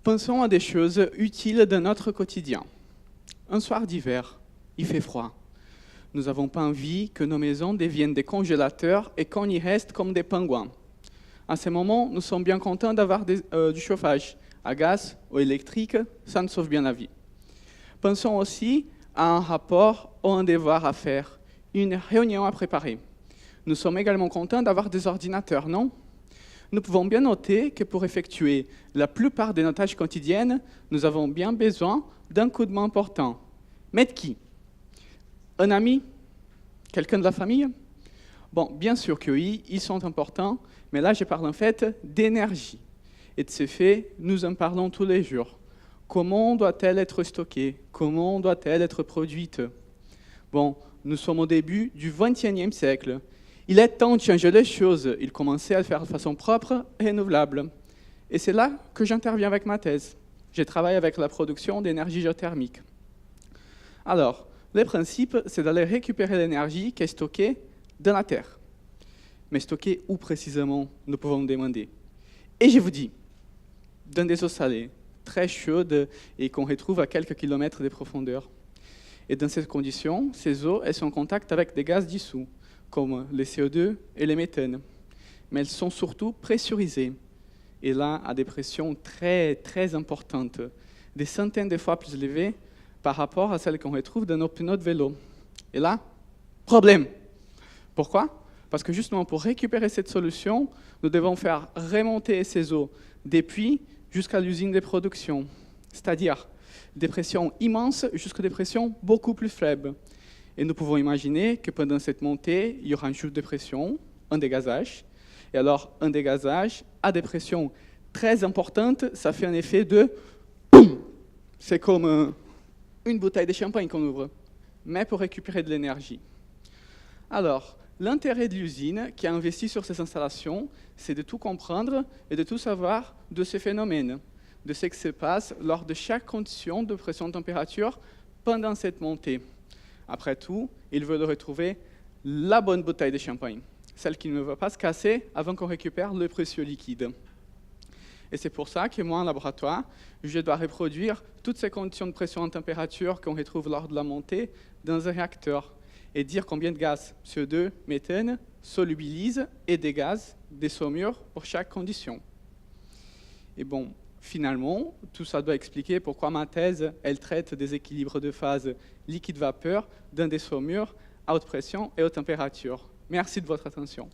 Pensons à des choses utiles de notre quotidien. Un soir d'hiver, il fait froid. Nous n'avons pas envie que nos maisons deviennent des congélateurs et qu'on y reste comme des pingouins. À ce moment, nous sommes bien contents d'avoir du chauffage à gaz ou électrique, ça nous sauve bien la vie. Pensons aussi à un rapport ou un devoir à faire, une réunion à préparer. Nous sommes également contents d'avoir des ordinateurs, non ? Nous pouvons bien noter que pour effectuer la plupart de nos tâches quotidiennes, nous avons bien besoin d'un coup de main important. Mais de qui ? Un ami ? Quelqu'un de la famille ? Bon, bien sûr que oui, ils sont importants, mais là je parle en fait d'énergie. Et de ce fait, nous en parlons tous les jours. Comment doit-elle être stockée ? Comment doit-elle être produite ? Bon, nous sommes au début du XXIe siècle. Il est temps de changer les choses. Il commençait à le faire de façon propre et renouvelable. Et c'est là que j'interviens avec ma thèse. Je travaille avec la production d'énergie géothermique. Alors, le principe, c'est d'aller récupérer l'énergie qui est stockée dans la Terre. Mais stockée où précisément, nous pouvons nous demander. Et je vous dis, dans des eaux salées, très chaudes et qu'on retrouve à quelques kilomètres de profondeur. Et dans ces conditions, ces eaux elles sont en contact avec des gaz dissous, comme le CO2 et le méthane. Mais elles sont surtout pressurisées. Et là, à des pressions très, très importantes, des centaines de fois plus élevées par rapport à celles qu'on retrouve dans nos pneus de vélo. Et là, problème. Pourquoi ? Parce que justement, pour récupérer cette solution, nous devons faire remonter ces eaux des puits jusqu'à l'usine de production. C'est-à-dire des pressions immenses jusqu'à des pressions beaucoup plus faibles. Et nous pouvons imaginer que pendant cette montée, il y aura une chute de pression, un dégazage. Et alors, un dégazage à des pressions très importantes, ça fait un effet de boum. C'est comme une bouteille de champagne qu'on ouvre, mais pour récupérer de l'énergie. Alors, l'intérêt de l'usine qui a investi sur ces installations, c'est de tout comprendre et de tout savoir de ce phénomène, de ce qui se passe lors de chaque condition de pression-température pendant cette montée. Après tout, ils veulent retrouver la bonne bouteille de champagne, celle qui ne va pas se casser avant qu'on récupère le précieux liquide. Et c'est pour ça que moi, en laboratoire, je dois reproduire toutes ces conditions de pression et température qu'on retrouve lors de la montée dans un réacteur et dire combien de gaz, CO2, méthane, solubilise et des gaz, des saumures pour chaque condition. Et bon, finalement, tout ça doit expliquer pourquoi ma thèse, elle traite des équilibres de phase liquide-vapeur dans des saumures à haute pression et haute température. Merci de votre attention.